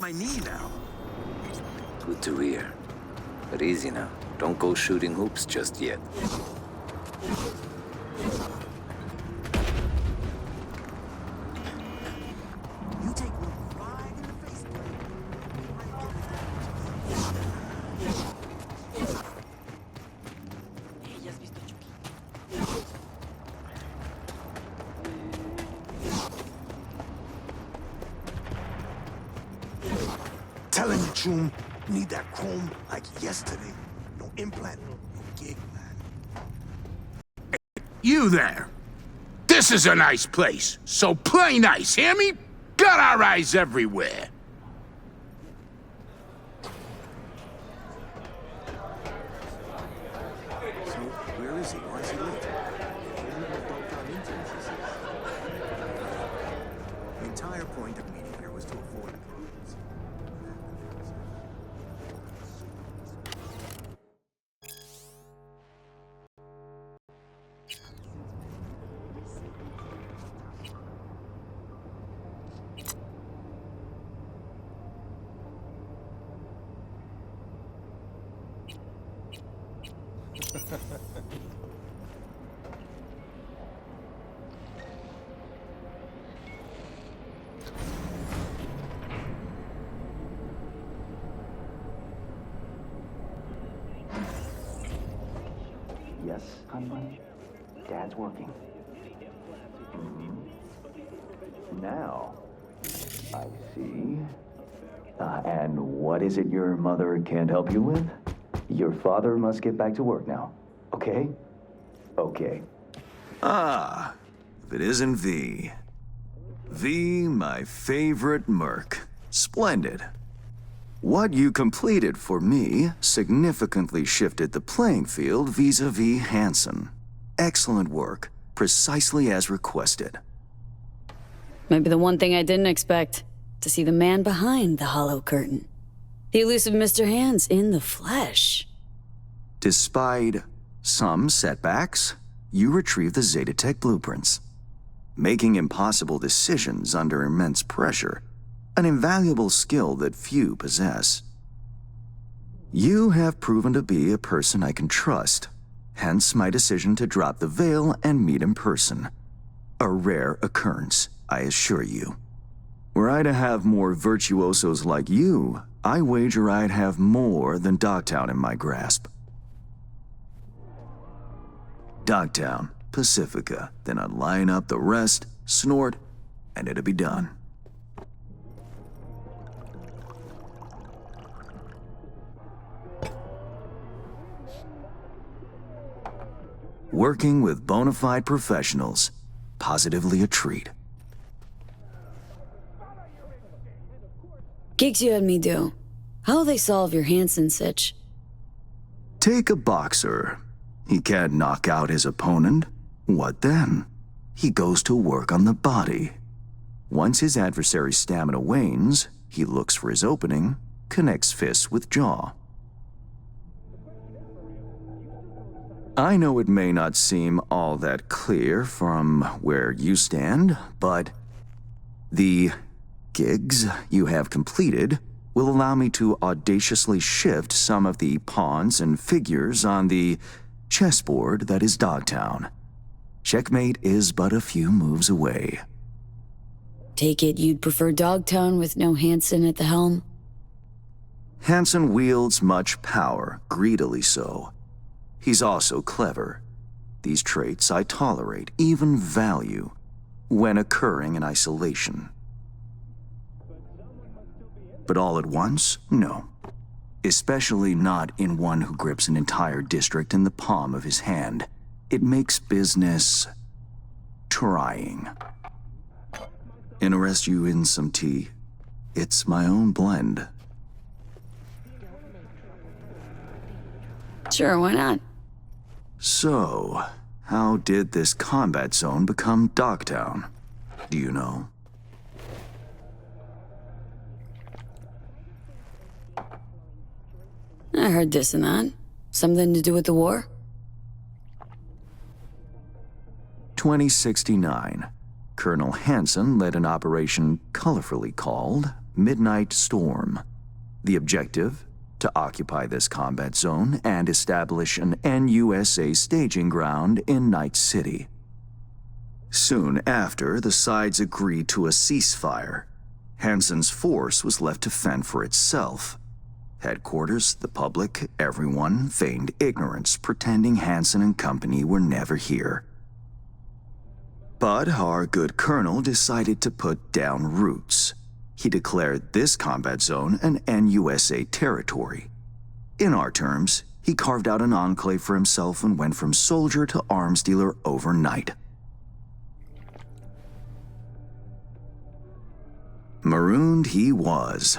my knee now. Good to hear. But easy now. Don't go shooting hoops just yet. You take one right in the face. Telling you, Choom, you need that chrome like yesterday. No implant, no gig, man. You there. This is a nice place, so play nice, hear me? Got our eyes everywhere. So, where is he? Why is he late? The entire point of meeting here was to avoid problems. Yes, honey? Dad's working. Now, I see. And what is it your mother can't help you with? Your father must get back to work now, okay? Okay. Ah, if it isn't V. V, my favorite merc. Splendid. What you completed for me significantly shifted the playing field vis-a-vis Hansen. Excellent work, precisely as requested. Maybe the one thing I didn't expect, to see the man behind the hollow curtain. The elusive Mr. Hands in the flesh. Despite some setbacks, you retrieved the Zetatech blueprints. Making impossible decisions under immense pressure, an invaluable skill that few possess. You have proven to be a person I can trust, hence my decision to drop the veil and meet in person. A rare occurrence, I assure you. Were I to have more virtuosos like you, I wager I'd have more than Dogtown in my grasp. Dogtown, Pacifica, then I'd line up the rest, snort, and it'd be done. Working with bona fide professionals, positively a treat. Gigs you had me do. How'll they solve your Hansen sitch? Take a boxer. He can't knock out his opponent. What then? He goes to work on the body. Once his adversary's stamina wanes, he looks for his opening, connects fists with jaw. I know it may not seem all that clear from where you stand, but the gigs you have completed will allow me to audaciously shift some of the pawns and figures on the chessboard that is Dogtown. Checkmate is but a few moves away. Take it you'd prefer Dogtown with no Hansen at the helm? Hansen wields much power, greedily so. He's also clever. These traits I tolerate, even value, when occurring in isolation. But all at once? No. Especially not in one who grips an entire district in the palm of his hand. It makes business trying. Interest you in some tea? It's my own blend. Sure, why not? So, how did this combat zone become Dogtown? Do you know? I heard this and that. Something to do with the war? 2069. Colonel Hansen led an operation colorfully called Midnight Storm. The objective? To occupy this combat zone and establish an NUSA staging ground in Night City. Soon after, the sides agreed to a ceasefire. Hansen's force was left to fend for itself. Headquarters, the public, everyone feigned ignorance, pretending Hansen and company were never here. But our good colonel decided to put down roots. He declared this combat zone an NUSA territory. In our terms, he carved out an enclave for himself and went from soldier to arms dealer overnight. Marooned he was.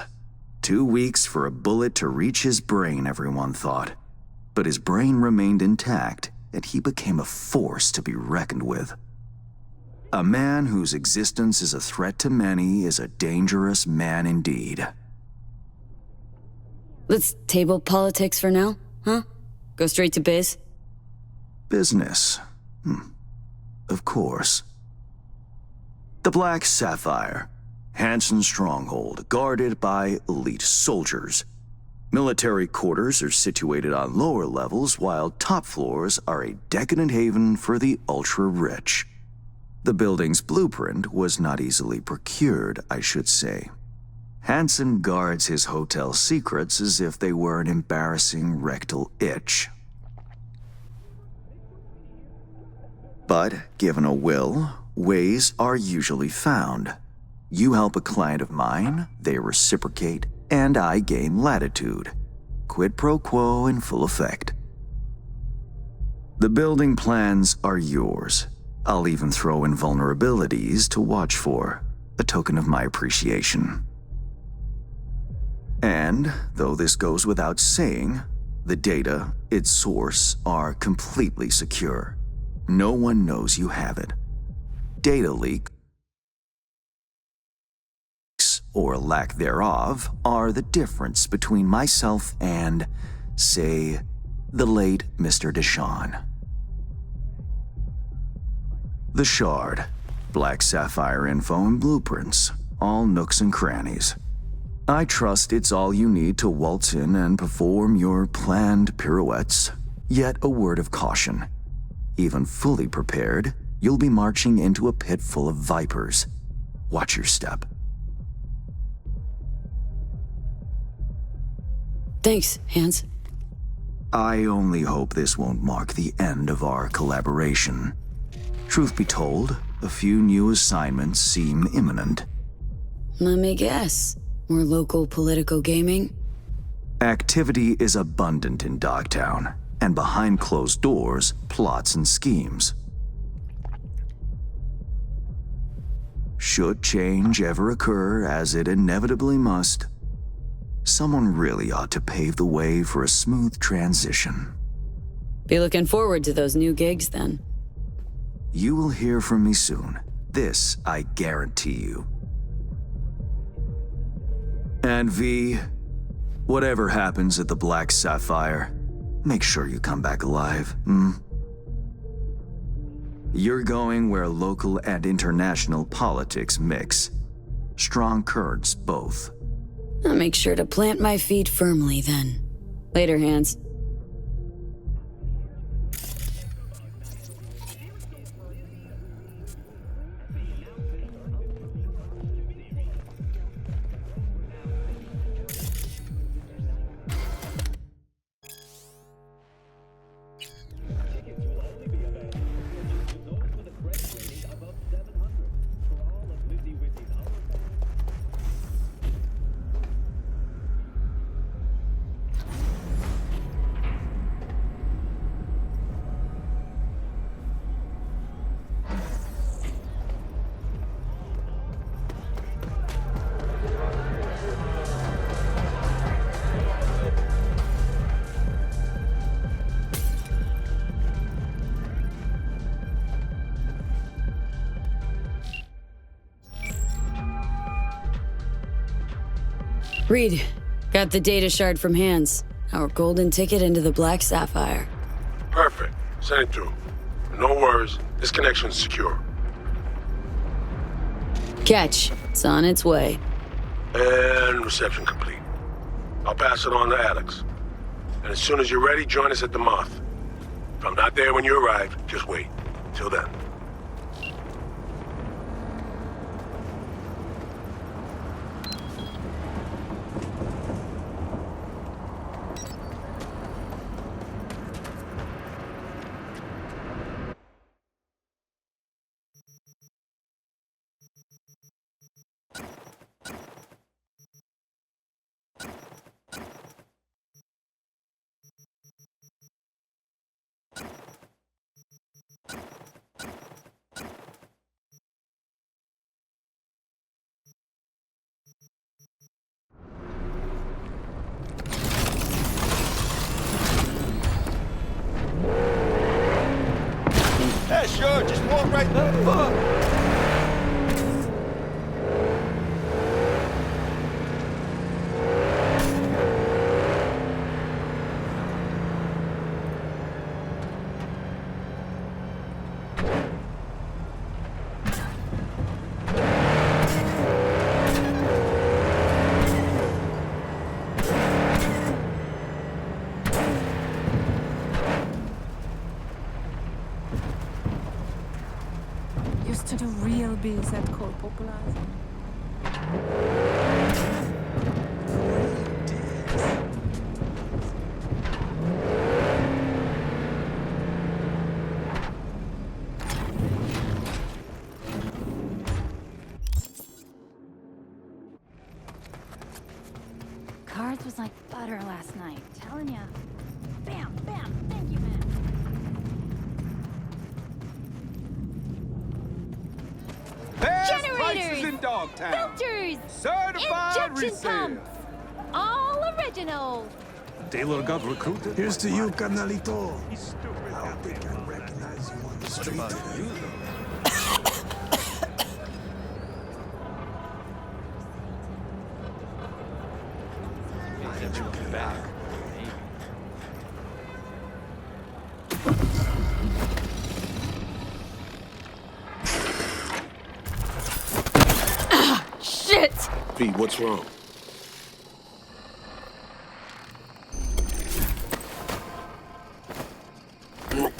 2 weeks for a bullet to reach his brain, everyone thought. But his brain remained intact, and he became a force to be reckoned with. A man whose existence is a threat to many is a dangerous man indeed. Let's table politics for now, huh? Go straight to biz? Business. Of course. The Black Sapphire. Hansen's stronghold, guarded by elite soldiers. Military quarters are situated on lower levels, while top floors are a decadent haven for the ultra-rich. The building's blueprint was not easily procured, I should say. Hansen guards his hotel secrets as if they were an embarrassing rectal itch. But, given a will, ways are usually found. You help a client of mine, they reciprocate, and I gain latitude. Quid pro quo in full effect. The building plans are yours. I'll even throw in vulnerabilities to watch for, a token of my appreciation. And, though this goes without saying, the data, its source, are completely secure. No one knows you have it. Data leaks, or lack thereof, are the difference between myself and, say, the late Mr. Deshawn. The Shard, Black Sapphire info and blueprints, all nooks and crannies. I trust it's all you need to waltz in and perform your planned pirouettes. Yet a word of caution. Even fully prepared, you'll be marching into a pit full of vipers. Watch your step. Thanks, Hans. I only hope this won't mark the end of our collaboration. Truth be told, a few new assignments seem imminent. Let me guess. More local political gaming? Activity is abundant in Dogtown, and behind closed doors, plots and schemes. Should change ever occur, as it inevitably must, someone really ought to pave the way for a smooth transition. Be looking forward to those new gigs, then. You will hear from me soon. This I guarantee you. And V, whatever happens at the Black Sapphire, make sure you come back alive, You're going where local and international politics mix. Strong currents, both. I'll make sure to plant my feet firmly, then. Later, Hans. Reed, got the data shard from Hans. Our golden ticket into the Black Sapphire. Perfect. Send it through. No worries. This connection's secure. Catch. It's on its way. And reception complete. I'll pass it on to Alex. And as soon as you're ready, join us at the Moth. If I'm not there when you arrive, just wait. Till then. Yeah, sure, just walk right there. Used to the real biz that called popularized. Cards was like butter last night, telling ya. Bam, bam, thank you, man. Generators, in Dogtown. filters, Certified injection pumps, all original. Taylor got recruited. Here's to you, carnalito. I don't think I recognize you on the street. Shit! Pete, what's wrong?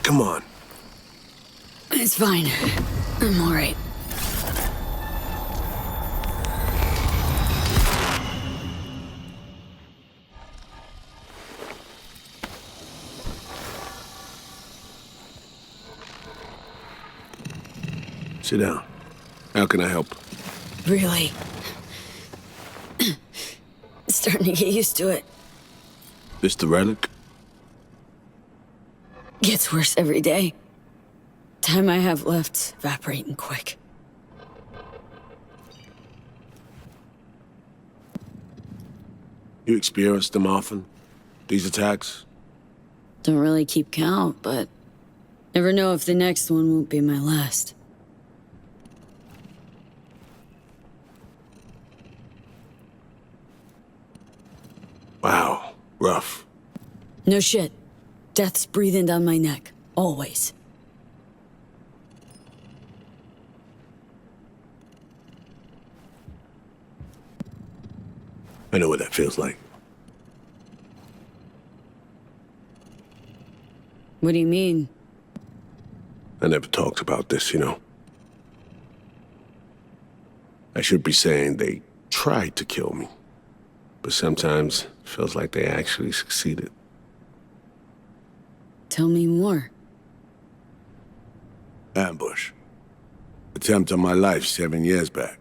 Come on. It's fine. I'm alright. Sit down. How can I help? Really? Starting to get used to it. This the relic? Gets worse every day. Time I have left's evaporating quick. You experience them often? These attacks? Don't really keep count, but never know if the next one won't be my last. Wow, rough. No shit. Death's breathing down my neck. Always. I know what that feels like. What do you mean? I never talked about this, you know. I should be saying they tried to kill me. But sometimes it feels like they actually succeeded. Tell me more. Ambush. Attempt on my life 7 years back.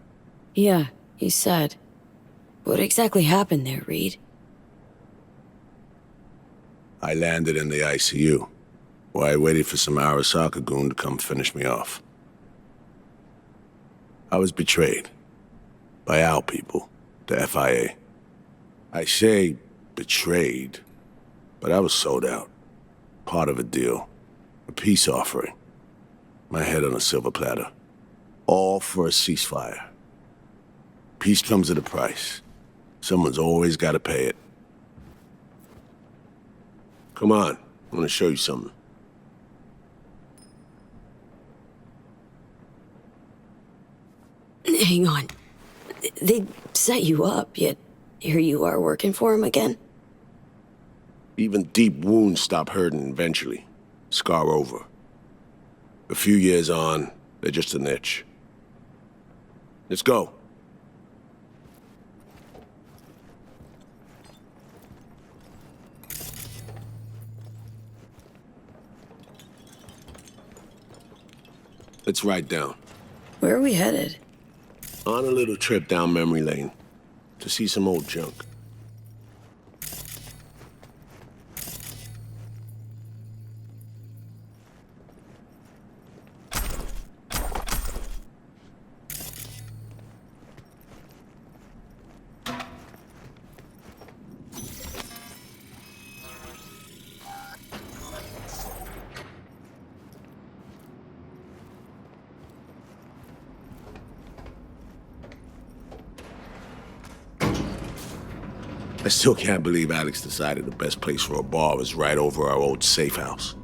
Yeah, you said. What exactly happened there, Reed? I landed in the ICU, where I waited for some Arasaka goon to come finish me off. I was betrayed. By our people, the FIA. I say betrayed, but I was sold out. Part of a deal. A peace offering. My head on a silver platter. All for a ceasefire. Peace comes at a price. Someone's always got to pay it. Come on, I want to show you something. Hang on. They set you up, yet here you are working for him again? Even deep wounds stop hurting eventually. Scar over. A few years on, they're just an itch. Let's go. Let's ride down. Where are we headed? On a little trip down memory lane to see some old junk. I still can't believe Alex decided the best place for a bar was right over our old safe house.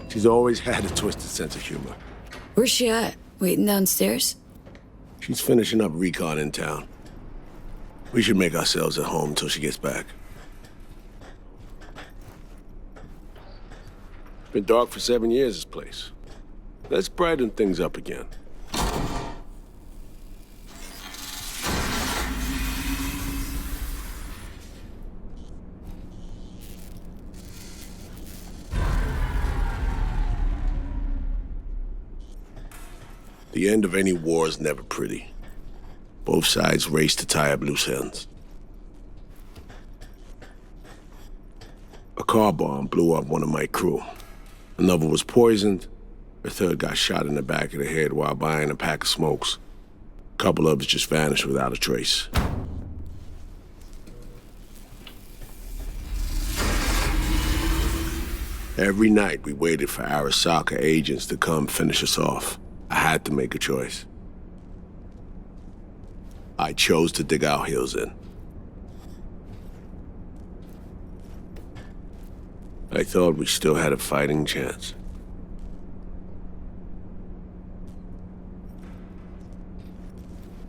She's always had a twisted sense of humor. Where's she at? Waiting downstairs? She's finishing up recon in town. We should make ourselves at home until she gets back. Been dark for 7 years, this place. Let's brighten things up again. The end of any war is never pretty. Both sides race to tie up loose ends. A car bomb blew up one of my crew. Another was poisoned. A third got shot in the back of the head while buying a pack of smokes. A couple others just vanished without a trace. Every night we waited for Arasaka agents to come finish us off. I had to make a choice. I chose to dig our heels in. I thought we still had a fighting chance.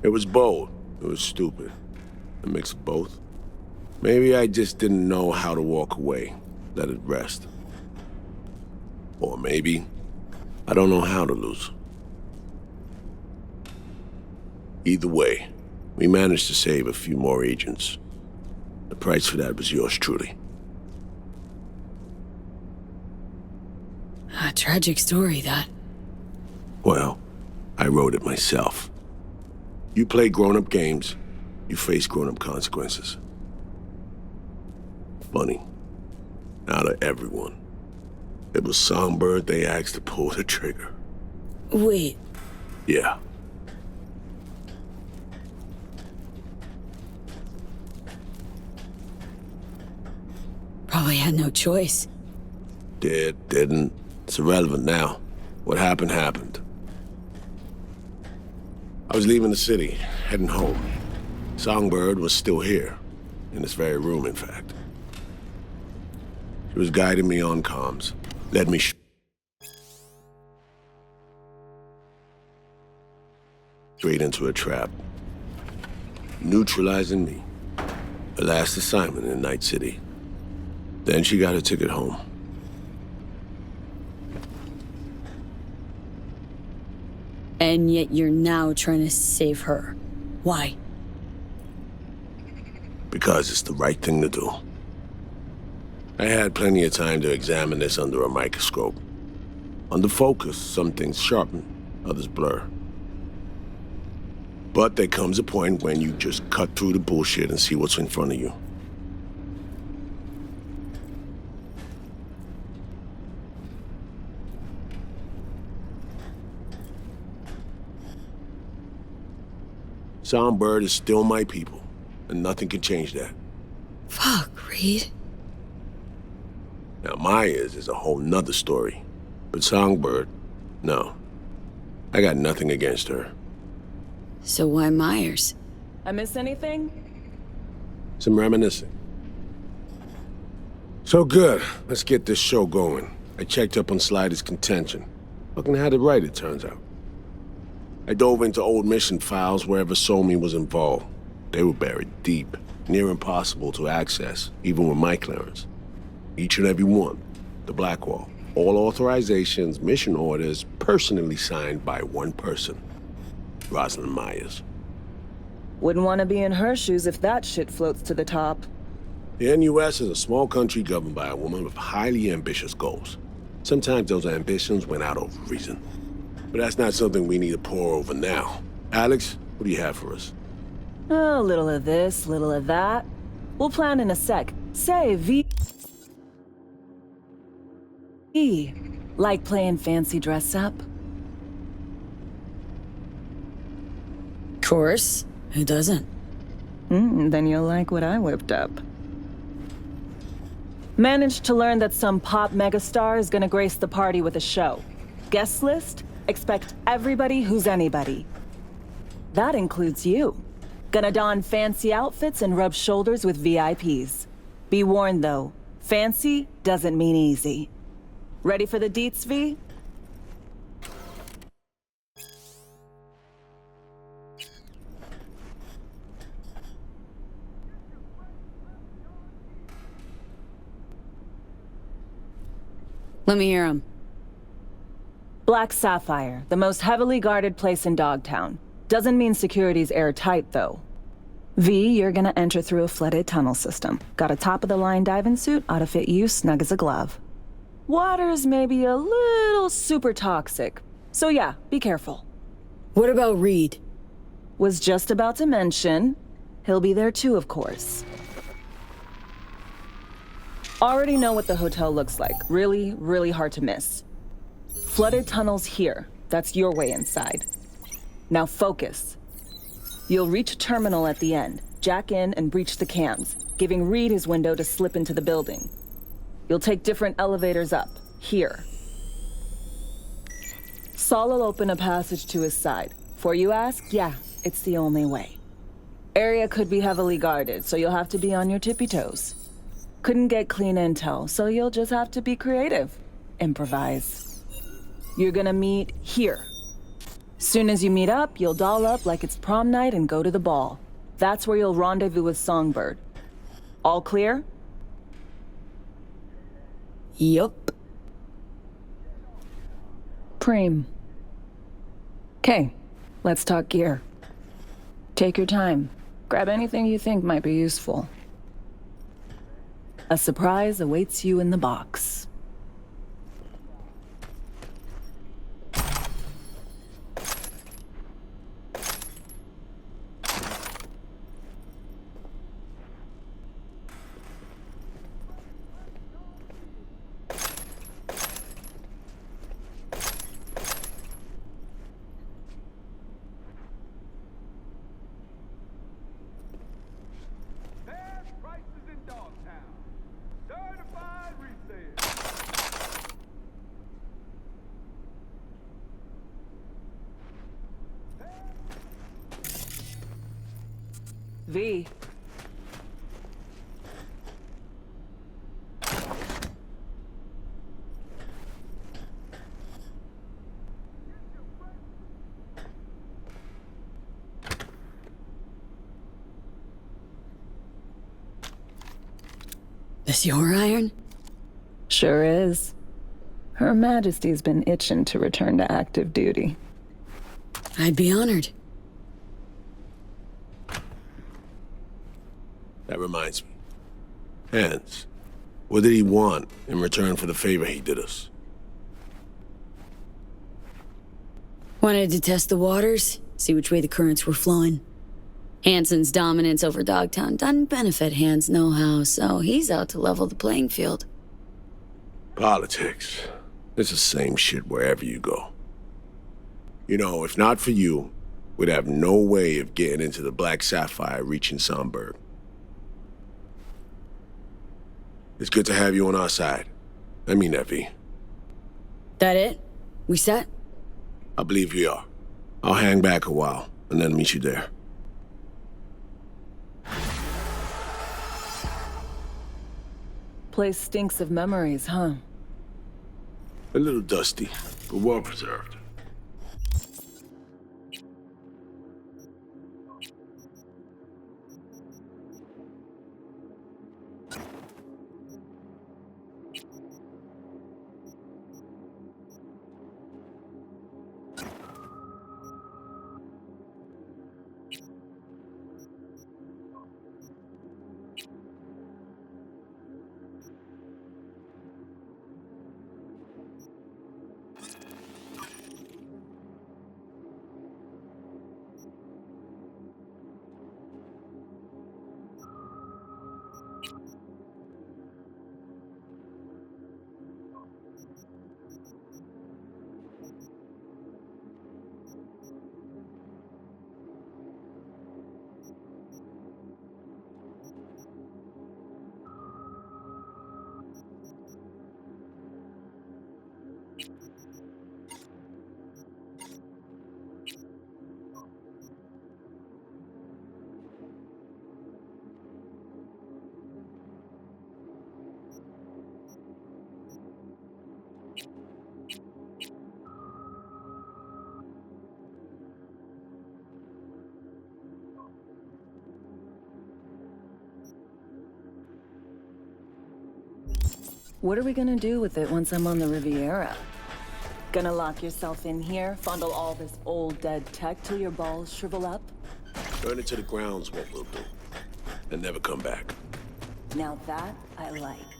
It was bold. It was stupid. A mix of both. Maybe I just didn't know how to walk away, let it rest. Or maybe I don't know how to lose. Either way, we managed to save a few more agents. The price for that was yours truly. A tragic story, that. Well, I wrote it myself. You play grown-up games, you face grown-up consequences. Funny. Out of everyone, it was Songbird they asked to pull the trigger. Wait. Yeah. Probably had no choice. Didn't. It's irrelevant now. What happened, happened. I was leaving the city, heading home. Songbird was still here. In this very room, in fact. She was guiding me on comms. Led me straight into a trap. Neutralizing me. Her last assignment in Night City. Then she got a ticket home. And yet you're now trying to save her. Why? Because it's the right thing to do. I had plenty of time to examine this under a microscope. Under focus, some things sharpen, others blur. But there comes a point when you just cut through the bullshit and see what's in front of you. Songbird is still my people, and nothing can change that. Fuck, Reed. Now, Myers is a whole nother story. But Songbird, no. I got nothing against her. So why Myers? I miss anything? Some reminiscing. So good. Let's get this show going. I checked up on Slider's contention. Fucking had it right, it turns out. I dove into old mission files wherever Somi was involved. They were buried deep, near impossible to access, even with my clearance. Each and every one, the Blackwall. All authorizations, mission orders, personally signed by one person. Rosalind Myers. Wouldn't want to be in her shoes if that shit floats to the top. The NUS is a small country governed by a woman with highly ambitious goals. Sometimes those ambitions went out of reason. But that's not something we need to pour over now. Alex, what do you have for us? A little of this, little of that. We'll plan in a sec. Say, V... Like playing fancy dress up? Course. Who doesn't? Then you'll like what I whipped up. Managed to learn that some pop megastar is gonna grace the party with a show. Guest list? Expect everybody who's anybody. That includes you. Gonna don fancy outfits and rub shoulders with VIPs. Be warned though, fancy doesn't mean easy. Ready for the deets, V? Let me hear him. Black Sapphire, the most heavily guarded place in Dogtown. Doesn't mean security's airtight, though. V, you're gonna enter through a flooded tunnel system. Got a top-of-the-line diving suit, ought to fit you snug as a glove. Water's maybe a little super toxic, so yeah, be careful. What about Reed? Was just about to mention, he'll be there too, of course. Already know what the hotel looks like. Really, really hard to miss. Flooded tunnels here. That's your way inside. Now focus. You'll reach a terminal at the end, jack in and breach the cams, giving Reed his window to slip into the building. You'll take different elevators up, here. Saul will open a passage to his side. For you ask, yeah, it's the only way. Area could be heavily guarded, so you'll have to be on your tippy toes. Couldn't get clean intel, so you'll just have to be creative. Improvise. You're gonna meet here. Soon as you meet up, you'll doll up like it's prom night and go to the ball. That's where you'll rendezvous with Songbird. All clear? Yup. Preem. Okay, let's talk gear. Take your time. Grab anything you think might be useful. A surprise awaits you in the box. V. This your iron? Sure is. Her Majesty's been itching to return to active duty. I'd be honored. That reminds me. Hans, what did he want in return for the favor he did us? Wanted to test the waters, see which way the currents were flowing. Hansen's dominance over Dogtown doesn't benefit Hans no-how, so he's out to level the playing field. Politics. It's the same shit wherever you go. You know, if not for you, we'd have no way of getting into the Black Sapphire reaching Songbird. It's good to have you on our side. I mean that, V. That it? We set? I believe we are. I'll hang back a while, and then meet you there. Place stinks of memories, huh? A little dusty, but well preserved. What are we gonna do with it once I'm on the Riviera? Gonna lock yourself in here, fondle all this old dead tech till your balls shrivel up? Burn it to the ground's what we'll do. And never come back. Now that I like.